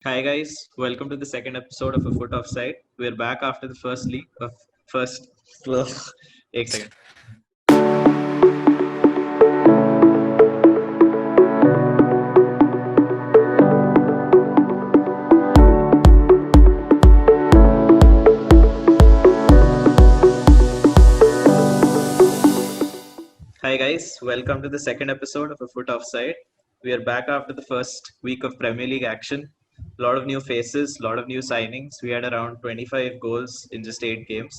Hi guys, welcome to the second episode of A Foot Offside. We're back after the first league of first. एक second. Hi guys, welcome to the second episode of A Foot Offside. We are back after the first week of Premier League action. A lot of new faces, a lot of new signings. We had around 25 goals in just 8 games.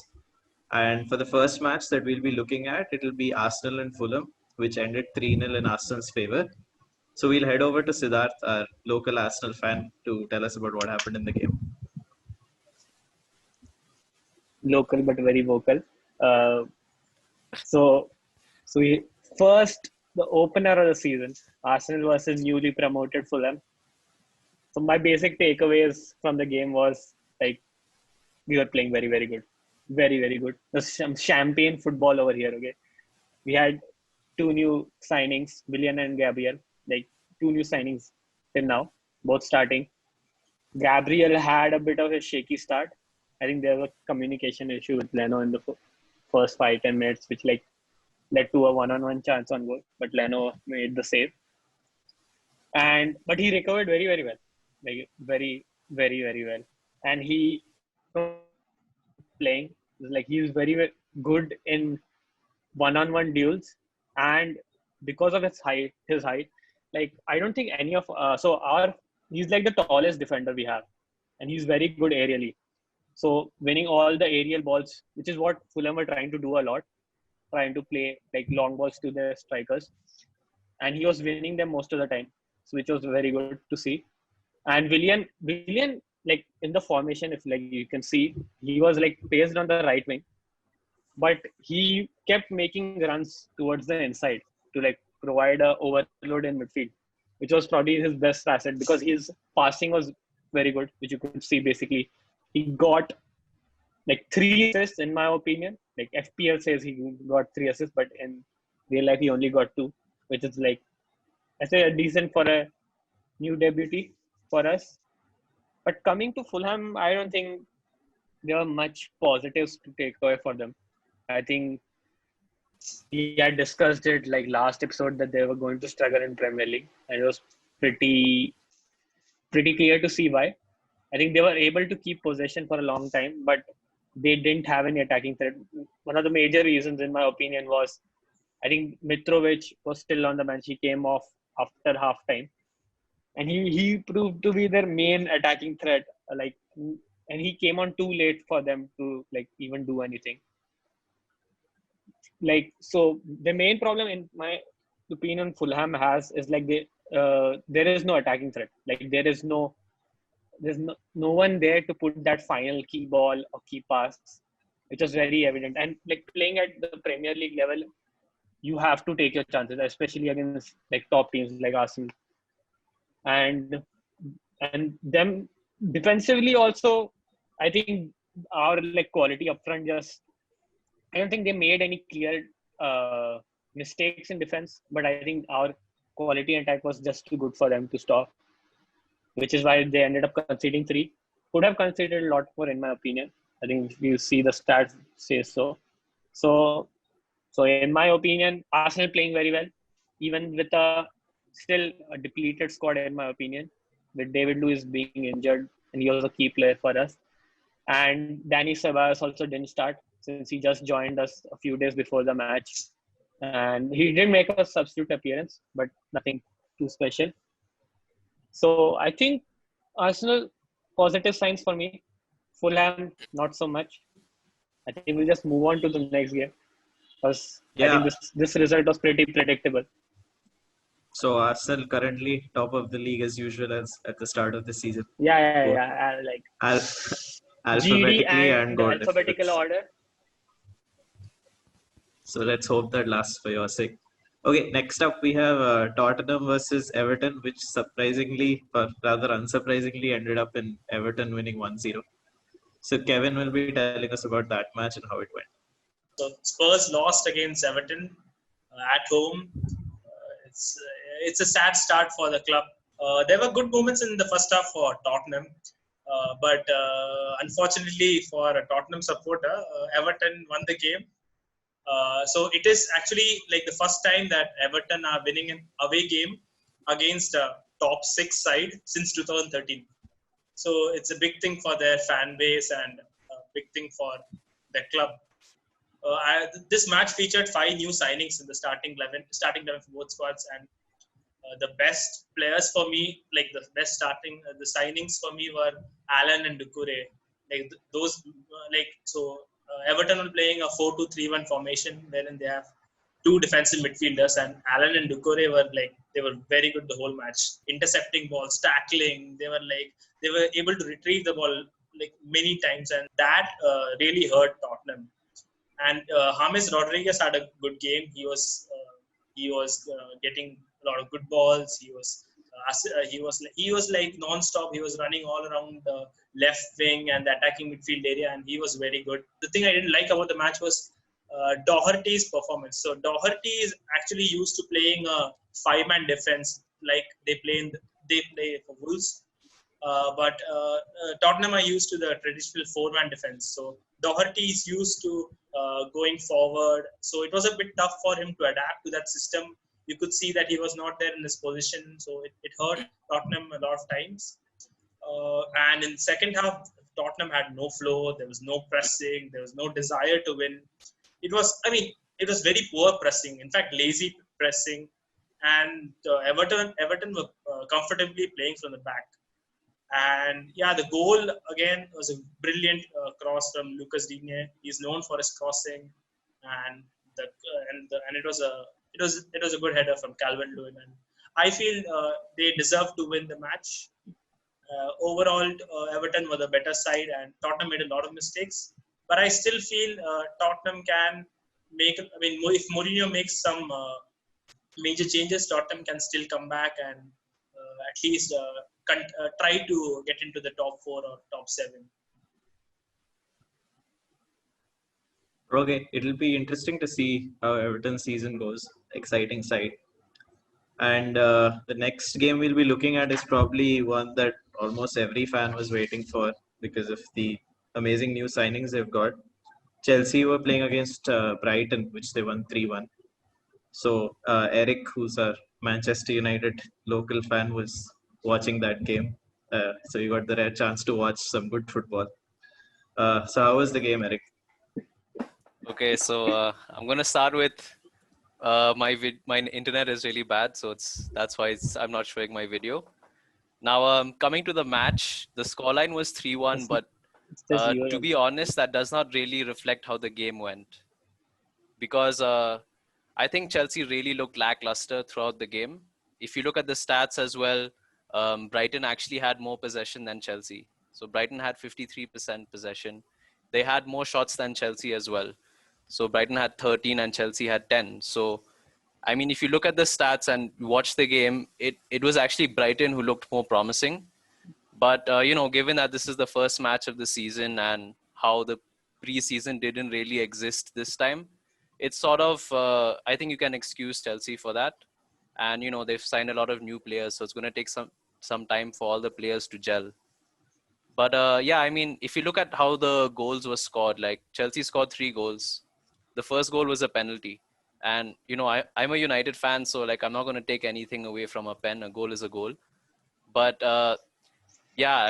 And for the first match that we'll be looking at, it'll be Arsenal and Fulham, which ended 3-0 in Arsenal's favour. So we'll head over to Siddharth, our local Arsenal fan, to tell us about what happened in the game. Local but very vocal. Uh, so, first the opener of the season, Arsenal versus newly promoted Fulham. So my basic takeaways from the game was like we were playing very very good, very good. There's some champagne football over here. Okay, we had two new signings, Willian and Gabriel. Like two new signings till now, both starting. Gabriel had a bit of a shaky start. I think there was a communication issue with Leno in the first 5-10 minutes, which like led to a one-on-one chance on goal. But Leno made the save, but he recovered very well, like very well. And he playing like he's very good in one-on-one duels, and because of his height, like I don't think any of he's like the tallest defender we have, and he's very good aerially. So winning all the aerial balls, which is what Fulham were trying to do a lot, trying to play like long balls to their strikers, and he was winning them most of the time, so which was very good to see. And Willian, like in the formation, if like you can see, he was like placed on the right wing, but he kept making runs towards the inside to like provide a overload in midfield, which was probably his best asset because his passing was very good, which you could see basically. He got like 3 assists in my opinion. Like FPL says he got 3 assists, but in real life he only got two, which is like I say a decent for a new debutee for us. But coming to Fulham, I don't think there are much positives to take away for them. I think we had discussed it like last episode that they were going to struggle in Premier League, and it was pretty clear to see why. I think they were able to keep possession for a long time, but they didn't have any attacking threat. One of the major reasons, in my opinion, was I think Mitrovic was still on the bench. He came off after half time, and he proved to be their main attacking threat. And he came on too late for them to like even do anything. Like so, the main problem in my opinion Fulham has is like there is no attacking threat. Like there's no one there to put that final key ball or key pass, which was very evident. And like playing at the Premier League level, you have to take your chances, especially against like top teams like Arsenal. And them defensively also, I think our like quality up front just I don't think they made any clear mistakes in defense, but I think our quality in attack was just too good for them to stop, which is why they ended up conceding three. Could have conceded a lot more, in my opinion. I think if you see the stats say so. So, so in my opinion, Arsenal playing very well, even with a still a depleted squad, in my opinion, with David Luiz being injured, and he was a key player for us. And Danny Ceballos also didn't start since he just joined us a few days before the match. And he did make a substitute appearance, but nothing too special. So I think Arsenal, positive signs for me. Fulham, not so much. I think we'll just move on to the next game because I think Yeah, this result was pretty predictable. so Arsenal currently top of the league as usual as at the start of the season, both Like al- GD alphabetically and and goal alphabetical difference. order. So let's hope that lasts for your sake. Okay, next up we have Tottenham versus Everton, which surprisingly, or rather unsurprisingly, ended up in Everton winning 1-0. So Kevin will be telling us about that match and how it went. So Spurs lost against Everton at home. It's a sad start for the club. There were good moments in the first half for Tottenham, but unfortunately for a Tottenham supporter, Everton won the game. So it is actually like the first time that Everton are winning an away game against a top six side since 2013. So it's a big thing for their fan base and a big thing for the club. This match featured 5 new signings in the starting 11 for both squads, and the best players for me, like the best the signings for me were Allen and Doucouré. Like those, Everton were playing a 4-2-3-1 formation, wherein they have two defensive midfielders, and Allen and Doucouré were they were very good the whole match, intercepting balls, tackling. They were able to retrieve the ball like many times, and that really hurt Tottenham. And James Rodriguez had a good game. He was getting a lot of good balls. He was like non-stop. He was running all around the left wing and the attacking midfield area, and he was very good. The thing I didn't like about the match was Doherty's performance. So Doherty is actually used to playing a five-man defense, like they play for Wolves. But Tottenham are used to the traditional four-man defense. So Doherty is used to going forward. So it was a bit tough for him to adapt to that system. You could see that he was not there in his position. So it hurt Tottenham a lot of times. And in the second half, Tottenham had no flow. There was no pressing. There was no desire to win. It was very poor pressing. In fact, lazy pressing. And Everton were comfortably playing from the back. And yeah, the goal again was a brilliant cross from Lucas Digne. He's known for his crossing, and it was a good header from Calvin Lewin. And I feel they deserve to win the match. Overall, Everton were the better side, and Tottenham made a lot of mistakes. But I still feel Tottenham can make. I mean, if Mourinho makes some major changes, Tottenham can still come back and at least try to get into the top 4 or top 7. Okay, it'll be interesting to see how Everton's season goes. Exciting side. And the next game we'll be looking at is probably one that almost every fan was waiting for because of the amazing new signings they've got. Chelsea were playing against Brighton, which they won 3-1. So Eric, who's our Manchester United local fan, was watching that game. So you got the rare chance to watch some good football. So how was the game, Eric? Okay, so I'm gonna start with my internet is really bad, so that's why I'm not showing my video. Now, coming to the match, the scoreline was 3-1, but to be honest, that does not really reflect how the game went, because I think Chelsea really looked lackluster throughout the game. If you look at the stats as well, Brighton actually had more possession than Chelsea. So Brighton had 53% possession. They had more shots than Chelsea as well. So Brighton had 13 and Chelsea had 10. So, I mean, if you look at the stats and watch the game, it was actually Brighton who looked more promising. But, given that this is the first match of the season and how the preseason didn't really exist this time, it's sort of, I think you can excuse Chelsea for that. And, they've signed a lot of new players. So it's going to take some time for all the players to gel. But, I mean, if you look at how the goals were scored, like Chelsea scored 3 goals. The first goal was a penalty. And, I'm a United fan, so like I'm not going to take anything away from a pen. A goal is a goal. But I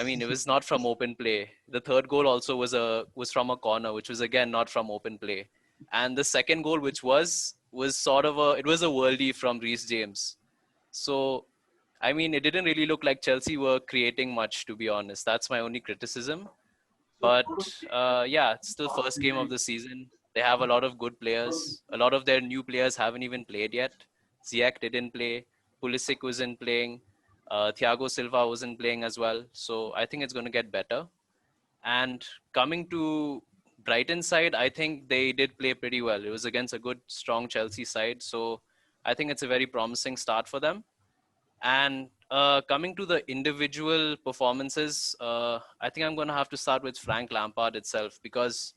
mean, it was not from open play. The third goal also was from a corner, which was again not from open play. And the second goal, which was sort of it was a worldie from Reece James. So, I mean, it didn't really look like Chelsea were creating much, to be honest. That's my only criticism. But it's still first game of the season. They have a lot of good players. A lot of their new players haven't even played yet. Ziyech didn't play. Pulisic wasn't playing. Thiago Silva wasn't playing as well. So I think it's going to get better. And coming to Brighton side, I think they did play pretty well. It was against a good, strong Chelsea side. So I think it's a very promising start for them. And coming to the individual performances, I think I'm going to have to start with Frank Lampard itself because,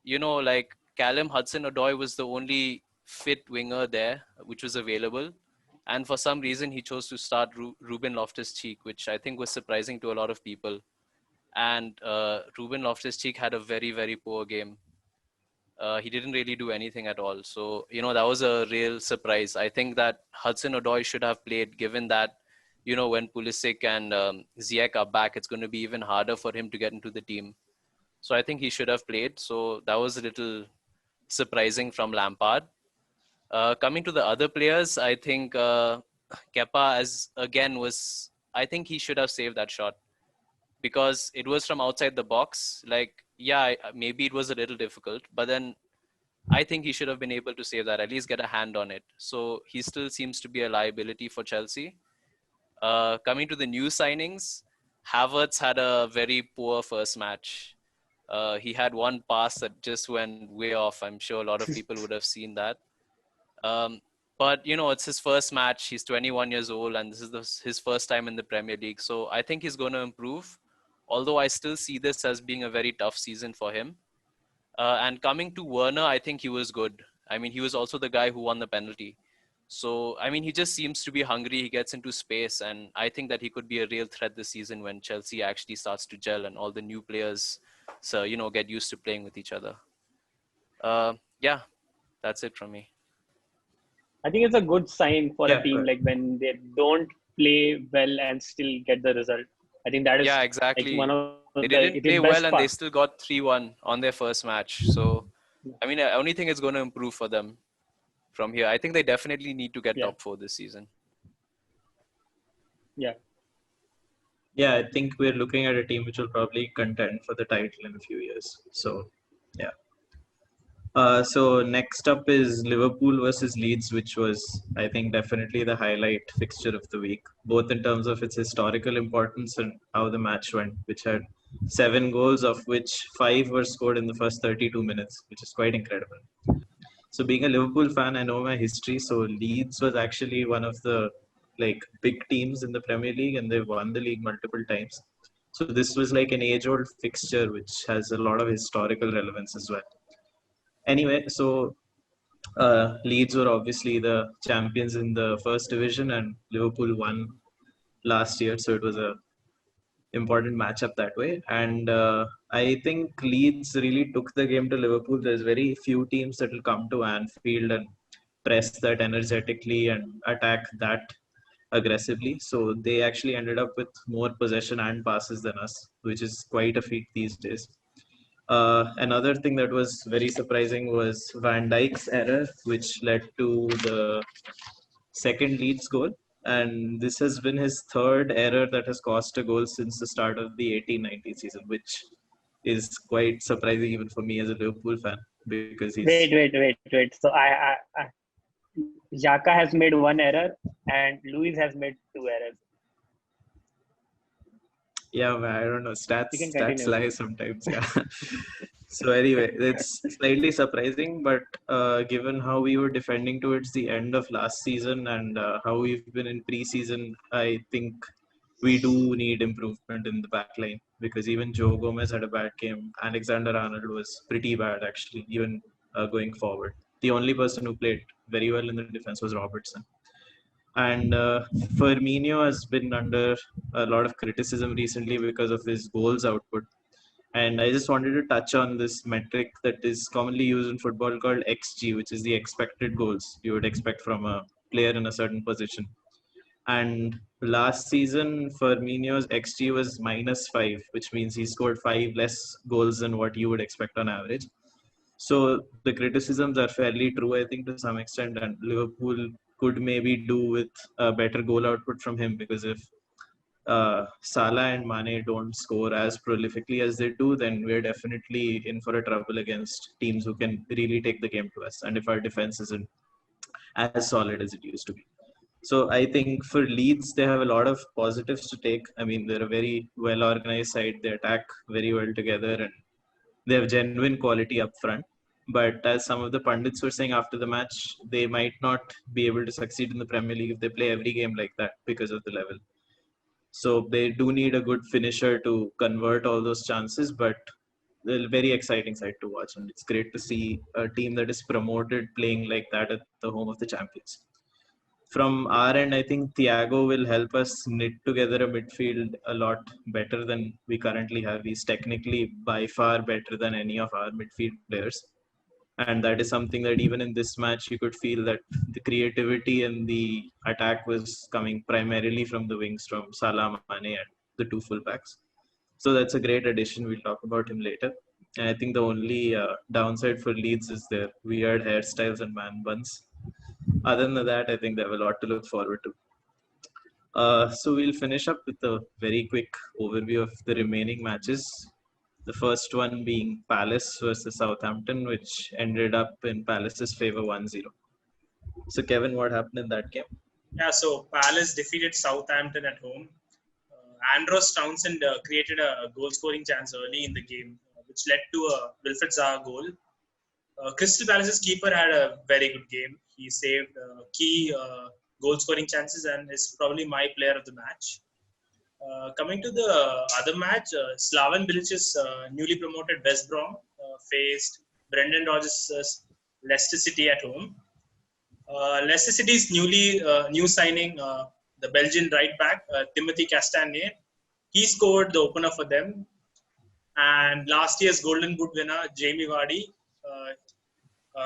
like Callum Hudson-Odoi was the only fit winger there, which was available. And for some reason, he chose to start Ruben Loftus-Cheek, which I think was surprising to a lot of people. And Ruben Loftus-Cheek had a very, very poor game. He didn't really do anything at all. So, that was a real surprise. I think that Hudson-Odoi should have played, given that, when Pulisic and Ziyech are back, it's going to be even harder for him to get into the team. So I think he should have played. So that was a little surprising from Lampard. Coming to the other players, I think Kepa, I think he should have saved that shot because it was from outside the box. Like, yeah, maybe it was a little difficult, but then I think he should have been able to save that, at least get a hand on it. So he still seems to be a liability for Chelsea. Coming to the new signings, Havertz had a very poor first match. He had one pass that just went way off. I'm sure a lot of people would have seen that. But it's his first match. He's 21 years old, and this is his first time in the Premier League. So I think he's going to improve. Although I still see this as being a very tough season for him. And coming to Werner, I think he was good. I mean, he was also the guy who won the penalty. So, I mean, he just seems to be hungry. He gets into space. And I think that he could be a real threat this season when Chelsea actually starts to gel and all the new players, get used to playing with each other. Yeah, that's it from me. I think it's a good sign for Yeah, a team, good. like when they don't play well and still get the result. I think that is Yeah, exactly. like one of They the didn't play best well and they parts. still got 3-1 on their first match. So, I mean, I only think it's going to improve for them from here. I think they definitely need to get Yeah. top 4 this season. Yeah. Yeah, I think we're looking at a team which will probably contend for the title in a few years. So, yeah. So next up is Liverpool versus Leeds, which was, I think, definitely the highlight fixture of the week, both in terms of its historical importance and how the match went, which had 7 goals, of which 5 were scored in the first 32 minutes, which is quite incredible. So being a Liverpool fan, I know my history. So Leeds was actually one of the big teams in the Premier League, and they've won the league multiple times. So this was like an age-old fixture, which has a lot of historical relevance as well. Anyway, so Leeds were obviously the champions in the first division, and Liverpool won last year, so it was a important matchup that way. And I think Leeds really took the game to Liverpool. There's very few teams that will come to Anfield and press that energetically and attack that aggressively. So they actually ended up with more possession and passes than us, which is quite a feat these days. Another thing that was very surprising was Van Dijk's error, which led to the second Leeds goal. And this has been his third error that has cost a goal since the start of the 18-19 season, which is quite surprising even for me as a Liverpool fan, because he's... Wait. So Xhaka has made one error and Luis has made 2 errors. Yeah, man, I don't know. You can Stats continue. lie sometimes. Yeah. So anyway, it's slightly surprising, but given how we were defending towards the end of last season and how we've been in preseason, I think we do need improvement in the back line, because even Joe Gomez had a bad game. Alexander Arnold was pretty bad, actually, even going forward. The only person who played very well in the defense was Robertson. And Firmino has been under a lot of criticism recently because of his goals output. And I just wanted to touch on this metric that is commonly used in football called XG, which is the expected goals you would expect from a player in a certain position. And last season, Firmino's XG was -5, which means he scored 5 less goals than what you would expect on average. So the criticisms are fairly true, I think, to some extent, and Liverpool could maybe do with a better goal output from him, because if Salah and Mane don't score as prolifically as they do, then we're definitely in for a trouble against teams who can really take the game to us, and if our defense isn't as solid as it used to be. So I think for Leeds, they have a lot of positives to take. I mean, they're a very well-organized side. They attack very well together, and they have genuine quality up front. But as some of the pundits were saying after the match, they might not be able to succeed in the Premier League if they play every game like that because of the level. So they do need a good finisher to convert all those chances, but they're a very exciting side to watch. And it's great to see a team that is promoted playing like that at the home of the champions. From our end, I think Thiago will help us knit together a midfield a lot better than we currently have. He's technically by far better than any of our midfield players. And that is something that even in this match, you could feel that the creativity and the attack was coming primarily from the wings, from Salah, Mane, and the two fullbacks. So that's a great addition. We'll talk about him later. And I think the only downside for Leeds is their weird hairstyles and man buns. Other than that, I think they have a lot to look forward to. So we'll finish up with a very quick overview of the remaining matches. The first one being Palace versus Southampton, which ended up in Palace's favor 1-0. So Kevin, what happened in that game? Yeah, so Palace defeated Southampton at home. Andros Townsend created a goal-scoring chance early in the game, which led to a Wilfred Zaha goal. Crystal Palace's keeper had a very good game. He saved key goal-scoring chances and is probably my player of the match. Coming to the other match, Slaven Bilic's newly promoted West Brom faced Brendan Rodgers' Leicester City at home. Leicester City's new signing, the Belgian right back, Timothy Castagne, he scored the opener for them. And last year's Golden Boot winner, Jamie Vardy,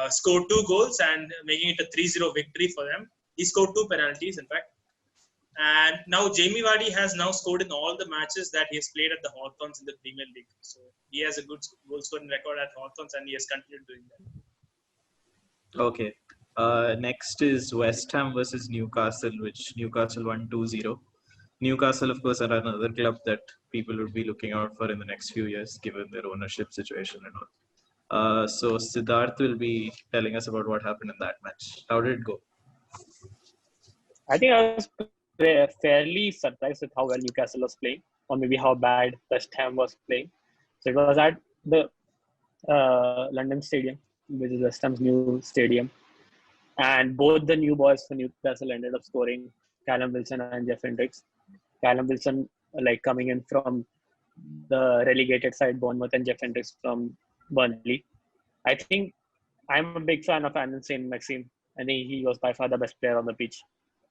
scored 2 goals and making it a 3-0 victory for them. He scored 2 penalties, in fact. And now Jamie Vardy has now scored in all the matches that he has played at the Hawthorns in the Premier League. So he has a good goal scoring record at Hawthorns and he has continued doing that. Okay. Next is West Ham versus Newcastle, which Newcastle won 2-0. Newcastle, of course, are another club that people would be looking out for in the next few years, given their ownership situation and all. So Siddharth will be telling us about what happened in that match. How did it go? I think I was fairly surprised with how well Newcastle was playing, or maybe how bad West Ham was playing. So it was at the London Stadium, which is West Ham's new stadium. And both the new boys for Newcastle ended up scoring, Callum Wilson and Jeff Hendricks. Callum Wilson, coming in from the relegated side, Bournemouth, and Jeff Hendricks from Burnley. I think I'm a big fan of Anand Saint-Maxime. I think he was by far the best player on the pitch.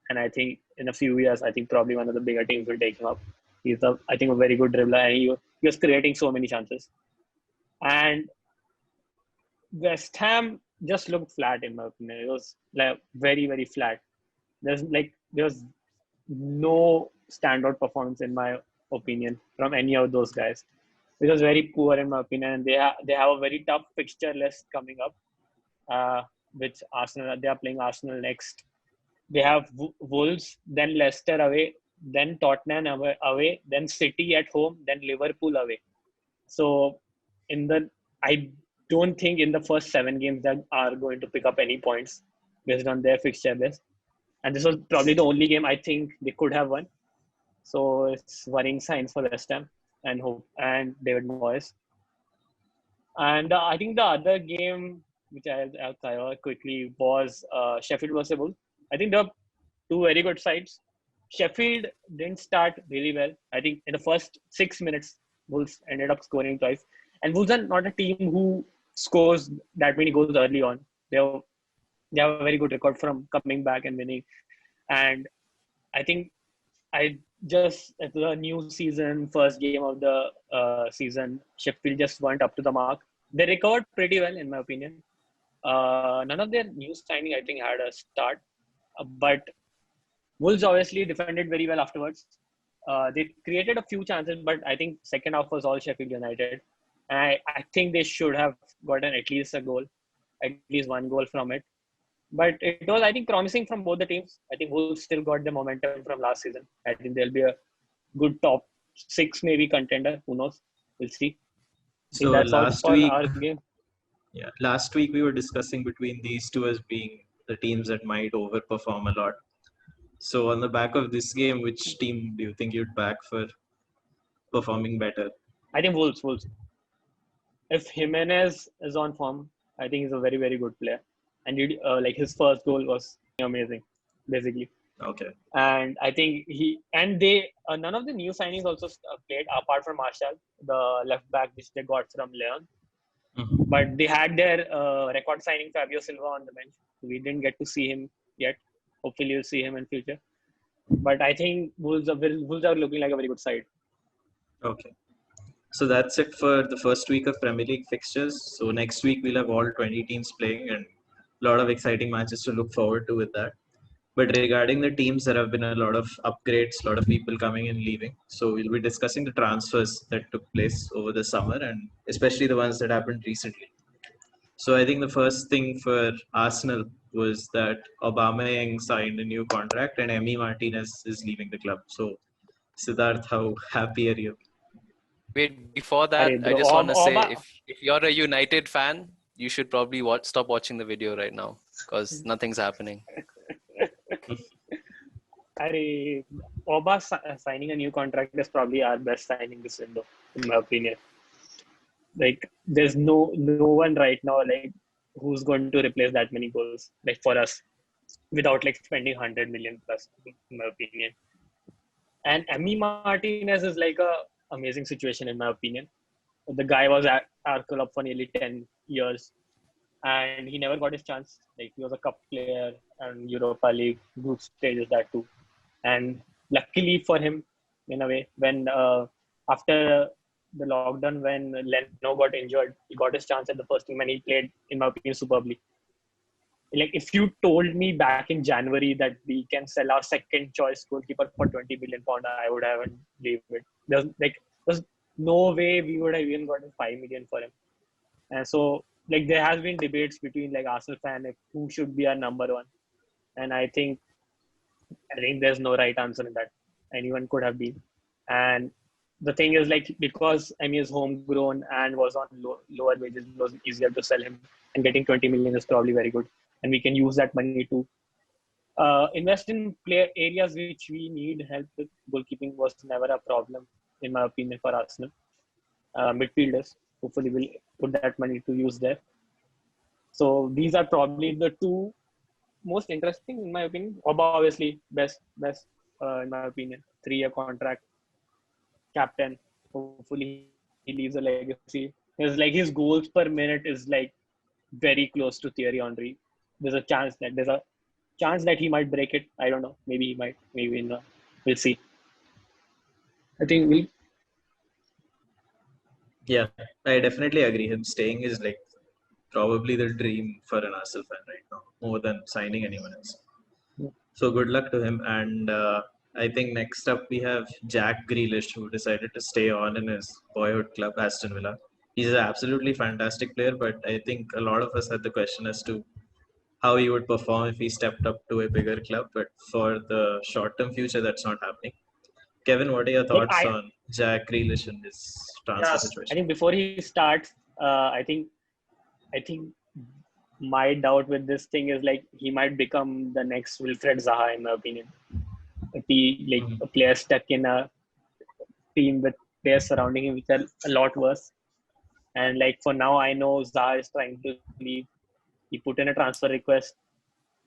And I think in a few years, I think probably one of the bigger teams will take him up. He's, a very good dribbler, and he was creating so many chances. And West Ham just looked flat, in my opinion. It was very, very flat. There was no standout performance, in my opinion, from any of those guys. It was very poor, in my opinion. And they have a very tough fixture list coming up, which Arsenal. They are playing Arsenal next. They have Wolves, then Leicester away, then Tottenham away, then City at home, then Liverpool away. So I don't think in the first 7 games that are going to pick up any points based on their fixture list. And this was probably the only game I think they could have won. So it's worrying signs for West Ham and David Moyes. And I think the other game, which I'll cover quickly, was Sheffield versus Wolves. I think there are 2 very good sides. Sheffield didn't start really well. I think in the first 6 minutes, Wolves ended up scoring twice. And Wolves are not a team who scores that many goals early on. They have a very good record from coming back and winning. And I think at the new season, first game of the season, Sheffield just weren't up to the mark. They recovered pretty well, in my opinion. None of their new signing, I think, had a start. But Wolves obviously defended very well afterwards. They created a few chances, but I think second half was all Sheffield United. And I think they should have gotten at least a goal, at least 1 goal from it. But it was, I think, promising from both the teams. I think Wolves still got the momentum from last season. I think they'll be a good top 6 maybe contender. Who knows? We'll see. So that's last week, our game. Yeah, last week we were discussing between these two as being the teams that might overperform a lot. So on the back of this game, which team do you think you'd back for performing better? I think Wolves. If Jimenez is on form, I think he's a very, very good player. And his first goal was amazing, basically. Okay. And I think none of the new signings also played apart from Martial, the left back which they got from Leon. Mm-hmm. But they had their record signing Fabio Silva on the bench. We didn't get to see him yet. hopefully you'll see him in future. But I think Wolves are looking like a very good side. Okay. So that's it for the first week of Premier League fixtures. So next week we'll have all 20 teams playing and a lot of exciting matches to look forward to with that. But regarding the teams, there have been a lot of upgrades, a lot of people coming and leaving. So we'll be discussing the transfers that took place over the summer and especially the ones that happened recently. So I think the first thing for Arsenal was that Aubameyang signed a new contract and Emi Martinez is leaving the club. So Siddharth, how happy are you? Wait, before that, Arey I bro, just want to say Oba, if you're a United fan, you should probably stop watching the video right now because nothing's happening. Arey, Oba signing a new contract is probably our best signing this window, in my opinion. Like, there's no one right now like who's going to replace that many goals like for us without like spending 100 million plus, in my opinion. And Emi Martinez is like a amazing situation in my opinion. The guy was at our club for nearly 10 years and he never got his chance. Like he was a cup player and Europa League group stages that too. And luckily for him, in a way, when after the lockdown, when Leno got injured, he got his chance at the first team and he played, in my opinion, superbly. Like if you told me back in January that we can sell our second choice goalkeeper for 20 million pound, I would haven't believed it. There's no way we would have even gotten 5 million for him. And so like there has been debates between like Arsenal fan like, who should be our number one. And I think there's no right answer in that. Anyone could have been. And the thing is, like, because Emi is homegrown and was on lower wages, it was easier to sell him. And getting 20 million is probably very good. And we can use that money to invest in player areas which we need help with. Goalkeeping was never a problem, in my opinion, for Arsenal. Midfielders, hopefully, will put that money to use there. So these are probably the two most interesting in my opinion. Oba obviously best in my opinion. 3-year contract, captain. Hopefully he leaves a legacy. His goals per minute is like very close to Thierry Henry. There's a chance that he might break it. I don't know. Maybe he might. Maybe not. We'll see. I think we. Yeah, I definitely agree. Him staying is like probably the dream for an Arsenal fan right now, more than signing anyone else. So good luck to him. And I think next up we have Jack Grealish, who decided to stay on in his boyhood club, Aston Villa. He's an absolutely fantastic player, but I think a lot of us had the question as to how he would perform if he stepped up to a bigger club. But for the short-term future, that's not happening. Kevin, what are your Like thoughts on Jack Grealish in this transfer Yeah, I situation? think before he starts, I think my doubt with this thing is like he might become the next Wilfred Zaha in my opinion. A player stuck in a team with players surrounding him which are a lot worse. And like for now, I know Zaha is trying to leave. He put in a transfer request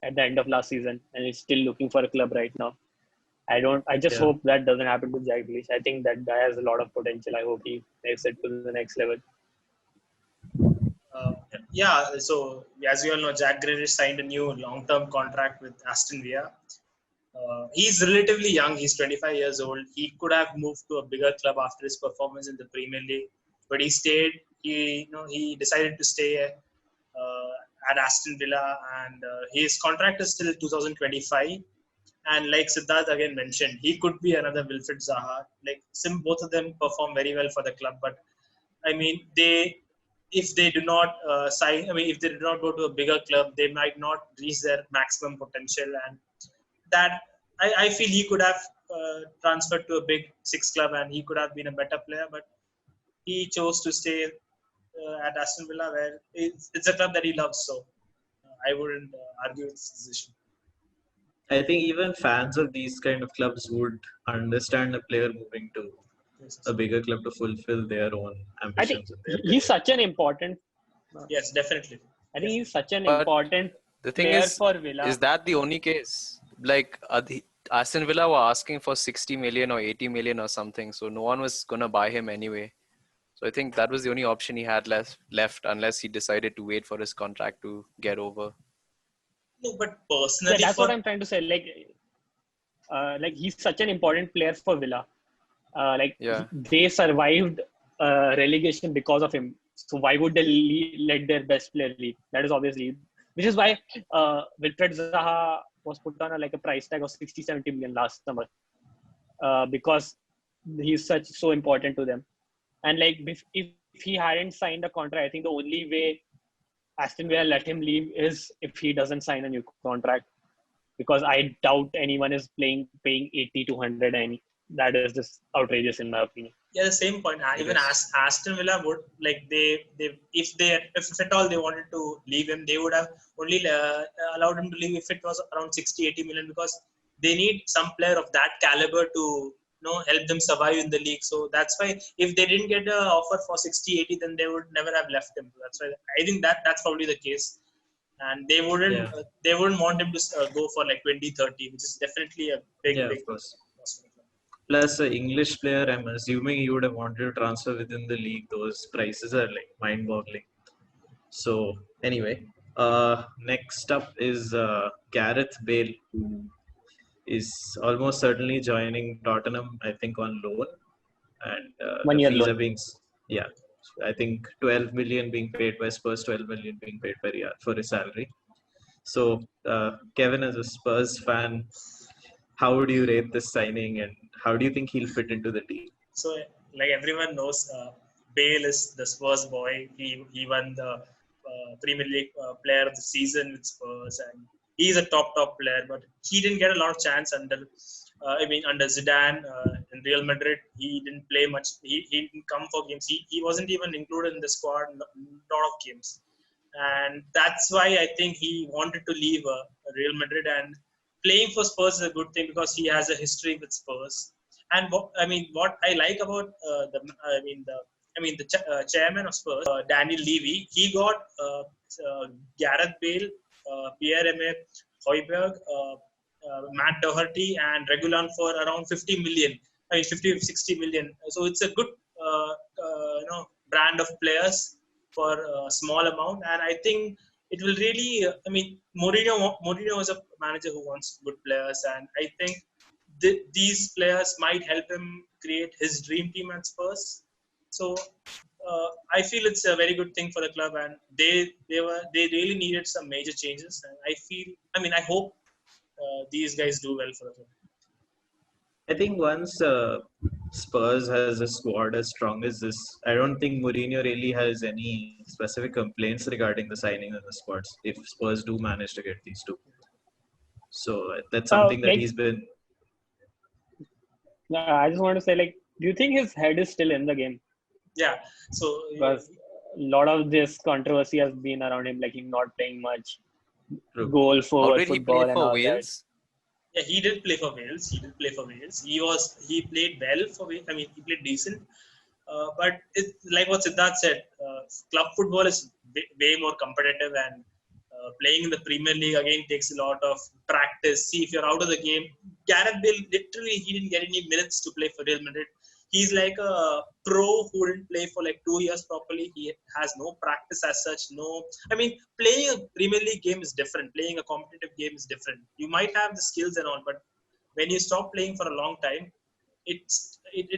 at the end of last season, and he's still looking for a club right now. I just Yeah. hope that doesn't happen to Jack Grealish. I think that guy has a lot of potential. I hope he takes it to the next level. yeah, so as you all know, Jack Grealish signed a new long-term contract with Aston Villa. He's relatively young. He's 25 years old. He could have moved to a bigger club after his performance in the Premier League, but he stayed. He decided to stay at Aston Villa, and his contract is still 2025. And like Siddharth again mentioned, he could be another Wilfred Zaha. Like both of them perform very well for the club, but I mean, if they do not sign, I mean, if they do not go to a bigger club, they might not reach their maximum potential. And that I feel he could have transferred to a big six club and he could have been a better player, but he chose to stay at Aston Villa, where it's a club that he loves. So I wouldn't argue with his decision. I think even fans of these kind of clubs would understand a player moving to a bigger club to fulfill their own I think ambitions in their he's career. such an important. Yes, definitely. I think he's such an But important the thing player for Villa. is that the only case? Like Aston Villa were asking for 60 million or 80 million or something, so no one was gonna buy him anyway. So I think that was the only option he had left unless he decided to wait for his contract to get over. No, but Yeah, personally, that's for what I'm trying to say. Like he's such an important player for Villa. Yeah. They survived relegation because of him. So why would they let their best player leave? That is obviously, which is why Wilfred Zaha was put on like a price tag of 60, 70 million last summer, because he's so important to them. And like if he hadn't signed a contract, I think the only way Aston Villa let him leave is if he doesn't sign a new contract, because I doubt anyone is paying 80 to 100, and that is just outrageous in my opinion. yeah, the same point. Even Yes. Aston Villa would like if at all they wanted to leave him, they would have only allowed him to leave if it was around 60, 80 million, because they need some player of that caliber to help them survive in the league. So that's why if they didn't get an offer for 60, 80, then they would never have left him. That's why I think that's probably the case. And Yeah. they wouldn't want him to go for like 20, 30, which is definitely a big Yeah, big of course. loss for the club. Plus, an English player, I'm assuming you would have wanted to transfer within the league. Those prices are like mind-boggling. So, anyway, next up is Gareth Bale, who is almost certainly joining Tottenham, I think, on loan. And 1 the year fees loan. are yeah, I think 12 million being paid by Spurs, 12 million being paid per year for his salary. So, Kevin, as a Spurs fan, how would you rate this signing, and how do you think he'll fit into the team? So, like everyone knows, Bale is the Spurs boy. He won the Premier League Player of the Season with Spurs, and he's a top player. But he didn't get a lot of chance under Zidane in Real Madrid. He didn't play much. He didn't come for games. He wasn't even included in the squad in a lot of games, and that's why I think he wanted to leave Real Madrid. And playing for Spurs is a good thing because he has a history with Spurs. And what I like about the chairman of Spurs, Daniel Levy, he got Gareth Bale, Pierre-Emerick Højbjerg, Matt Doherty, and Regulon for around 50 million. 50 60 million. So it's a good brand of players for a small amount, and I think it will really. Mourinho is a manager who wants good players, and I think these players might help him create his dream team at Spurs. So I feel it's a very good thing for the club, and they really needed some major changes, and I hope these guys do well for the club. I think once Spurs has a squad as strong as this, I don't think Mourinho really has any specific complaints regarding the signing of the squads if Spurs do manage to get these two. So that's something that Like, he's been. I just want to say, like, do you think his head is still in the game? Yeah. So Because a lot of this controversy has been around him, like him not playing much, True. goal How forward did he football play and for all Wales? yeah, he did play for Wales. He played well for Wales. He played decent. But it's like what Siddharth said, club football is way more competitive, and playing in the Premier League again takes a lot of practice. See, if you're out of the game, Gareth Bale literally he didn't get any minutes to play for Real Madrid. He's like a pro who didn't play for like 2 years properly. He has no practice as such. Playing a Premier League game is different. Playing a competitive game is different. You might have the skills and all, but when you stop playing for a long time, it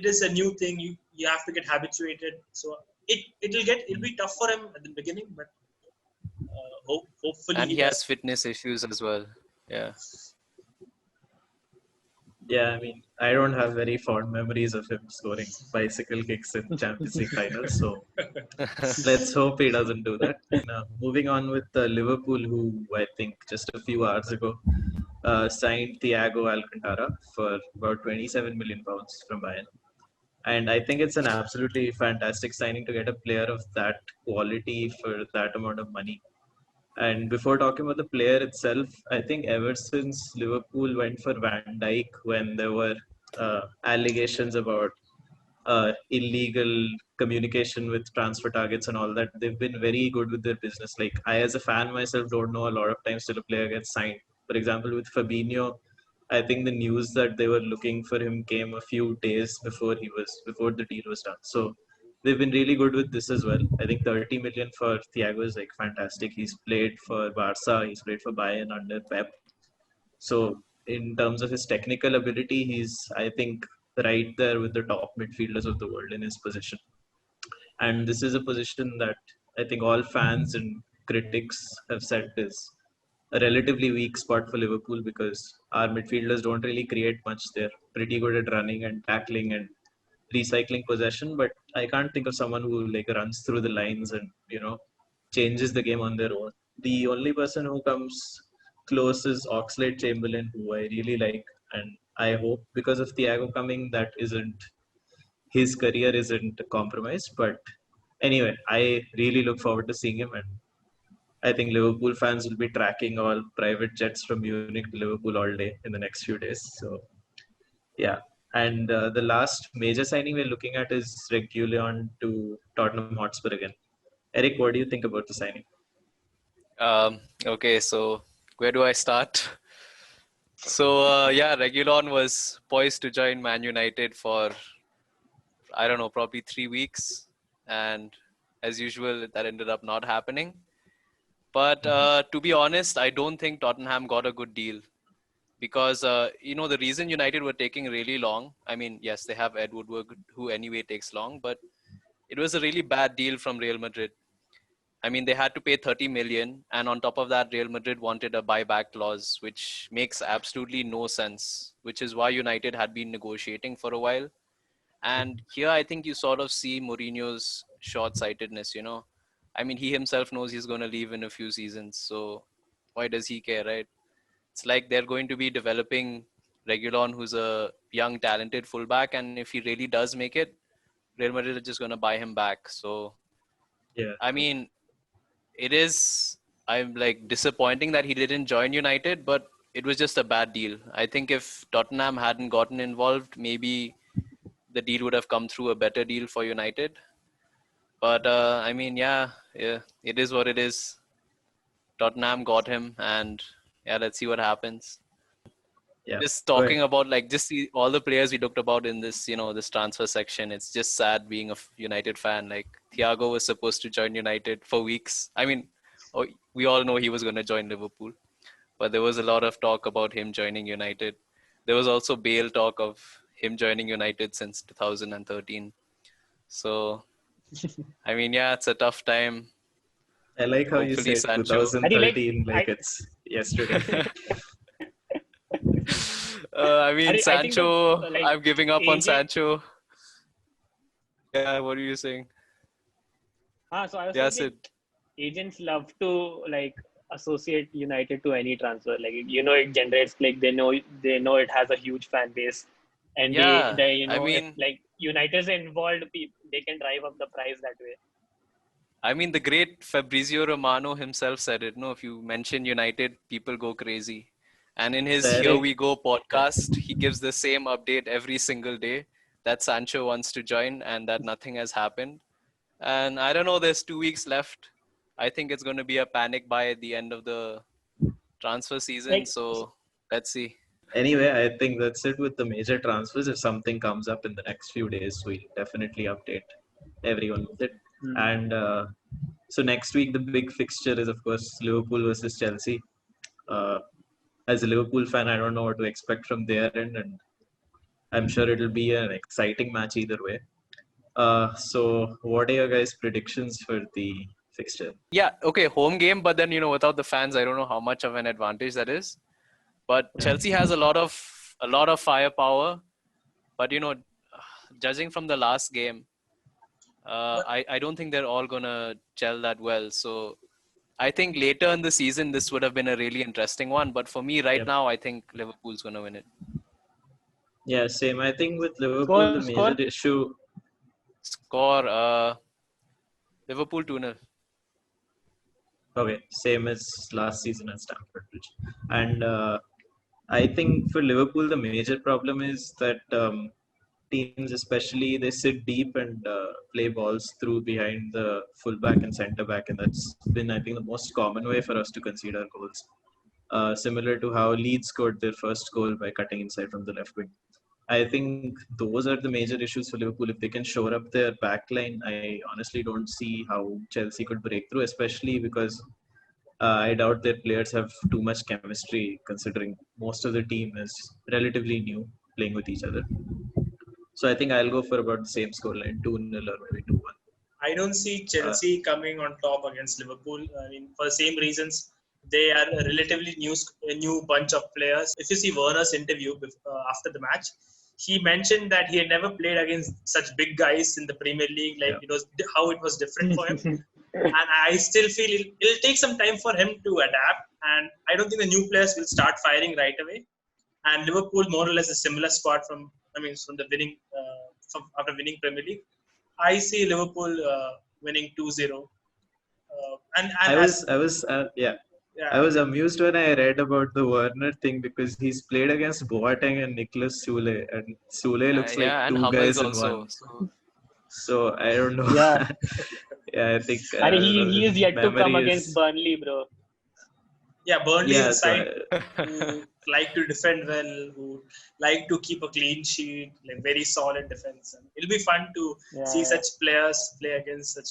is a new thing. You have to get habituated. So it'll be tough for him at the beginning, but hopefully And he he has does. fitness issues as well. Yeah. Yeah, I don't have very fond memories of him scoring bicycle kicks in Champions League finals. So let's hope he doesn't do that. Now, moving on with Liverpool, who I think just a few hours ago signed Thiago Alcantara for about 27 million pounds from Bayern. And I think it's an absolutely fantastic signing to get a player of that quality for that amount of money. And before talking about the player itself, I think ever since Liverpool went for Van Dijk when there were allegations about illegal communication with transfer targets and all that, they've been very good with their business. Like I, as a fan myself, don't know a lot of times till a player gets signed. For example, with Fabinho, I think the news that they were looking for him came a few days before the deal was done. So they've been really good with this as well. I think 30 million for Thiago is like fantastic. He's played for Barca, he's played for Bayern under Pep. So in terms of his technical ability, he's, I think, right there with the top midfielders of the world in his position. And this is a position that I think all fans and critics have said is a relatively weak spot for Liverpool because our midfielders don't really create much. They're pretty good at running and tackling and recycling possession, but I can't think of someone who like runs through the lines and changes the game on their own. The only person who comes close is Oxlade Chamberlain, who I really like, and I hope because of Thiago coming, that isn't his career isn't compromised. But anyway, I really look forward to seeing him, and I think Liverpool fans will be tracking all private jets from Munich to Liverpool all day in the next few days. So yeah. And the last major signing we're looking at is Reguilon to Tottenham Hotspur again. Eric, what do you think about the signing? Okay, so where do I start? So yeah, Reguilon was poised to join Man United for, I don't know, probably 3 weeks, and as usual, that ended up not happening. But to be honest, I don't think Tottenham got a good deal because the reason United were taking really long. I mean, yes, they have Ed Woodward, who anyway takes long, but it was a really bad deal from Real Madrid. I mean, they had to pay 30 million, and on top of that, Real Madrid wanted a buyback clause, which makes absolutely no sense, which is why United had been negotiating for a while. And here, I think you sort of see Mourinho's short-sightedness, I mean, he himself knows he's going to leave in a few seasons, so why does he care, right? It's like they're going to be developing Reguilon, who's a young, talented fullback, and if he really does make it, Real Madrid are just going to buy him back. So, Yeah. I mean, I'm like disappointing that he didn't join United, but it was just a bad deal. I think if Tottenham hadn't gotten involved, maybe the deal would have come through a better deal for United. But I mean, yeah, it is what it is. Tottenham got him, and yeah, let's see what happens. Yeah. Just Go ahead. talking about like just all the players we talked about in this, this transfer section. It's just sad being a United fan. Like Thiago was supposed to join United for weeks. I mean, we all know he was going to join Liverpool, but there was a lot of talk about him joining United. There was also Bale talk of him joining United since 2013. So, I mean, yeah, it's a tough time. I like how Hopefully you said Sancho. 2013 like it's yesterday. I mean, I think Sancho, like, I'm giving up on agent- Sancho. Yeah, what are you saying? So I was Yeah, saying Sid. agents love to like associate United to any transfer. Like it generates like they know it has a huge fan base, and Yeah, they I if mean, like United's involved, they can drive up the price that way. the great Fabrizio Romano himself said it. No, if you mention United, people go crazy. And in his So Here Eric, We Go podcast, he gives the same update every single day that Sancho wants to join and that nothing has happened. And I don't know, there's 2 weeks left. I think it's going to be a panic buy at the end of the transfer season. Like So let's see. anyway, I think that's it with the major transfers. If something comes up in the next few days, we'll definitely update everyone with it. And so next week, the big fixture is, of course, Liverpool versus Chelsea. As a Liverpool fan, I don't know what to expect from their end, and I'm sure it'll be an exciting match either way. So, what are your guys' predictions for the fixture? Yeah, okay, home game, but then, without the fans, I don't know how much of an advantage that is. But Chelsea has a lot of firepower. But, judging from the last game, I don't think they're all going to gel that well. So I think later in the season, this would have been a really interesting one. But for me right Yep. now, I think Liverpool's going to win it. Yeah, same. I think with Liverpool, the Score? major issue. Score, Liverpool 2-0. Okay, same as last season at Stamford Bridge. And I think for Liverpool, the major problem is that teams, especially, they sit deep and play balls through behind the fullback and centre back, and that's been, I think, the most common way for us to concede our goals. Similar to how Leeds scored their first goal by cutting inside from the left wing. I think those are the major issues for Liverpool. If they can shore up their back line, I honestly don't see how Chelsea could break through, especially because I doubt their players have too much chemistry, considering most of the team is relatively new, playing with each other. So I think I'll go for about the same scoreline, 2-0 or maybe 2-1. I don't see Chelsea coming on top against Liverpool. I mean, for the same reasons, they are a relatively new bunch of players. If you see Werner's interview after the match, he mentioned that he had never played against such big guys in the Premier League. Like it was how it was different for him. And I still feel it'll take some time for him to adapt. And I don't think the new players will start firing right away. And Liverpool more or less a similar squad from the winning after winning Premier League. I see Liverpool winning 2-0. I was yeah. I was amused when I read about the Werner thing because he's played against Boateng and Nicolas Sule, and Sule looks like and two Hummels guys in also. one. So I don't know. Yeah. Yeah, I think. And he is yet to come memory against is- Burnley, bro. Yeah, Burnley is a so side who like to defend well, who like to keep a clean sheet, like very solid defense. And it'll be fun to see such players play against such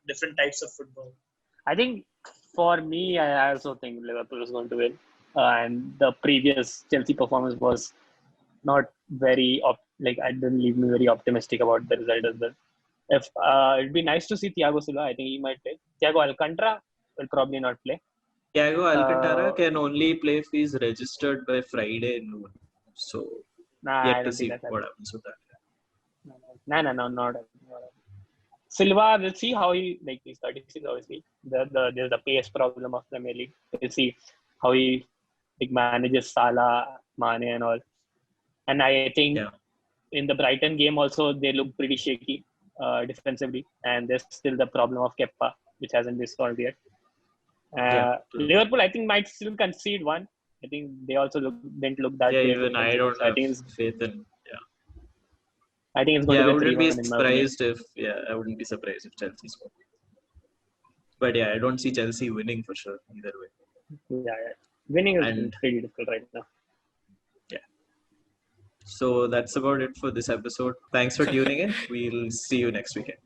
different types of football. I think for me, I also think Liverpool is going to win. And the previous Chelsea performance was not very I didn't leave me very optimistic about the result as well. If it'd be nice to see Thiago Silva, I think he might play. Thiago Alcantara will probably not play. Thiago Alcantara can only play if he's registered by Friday noon. So I yet don't to think see that's what happens with that. No, not. Silva, we'll see how he's 36 obviously. There's the pace problem of Premier League. We'll see how he manages Salah, Mane and all. And I think in the Brighton game also they look pretty shaky defensively, and there's still the problem of Kepa, which hasn't been solved yet. Liverpool, I think, might still concede one. I think they also didn't look that great. Even I don't have faith in. I think it's going to be I wouldn't be 3-1 surprised if I wouldn't be surprised if Chelsea score. But I don't see Chelsea winning for sure either way. Yeah. Winning is pretty difficult right now. Yeah. So that's about it for this episode. Thanks for tuning in. We'll see you next weekend.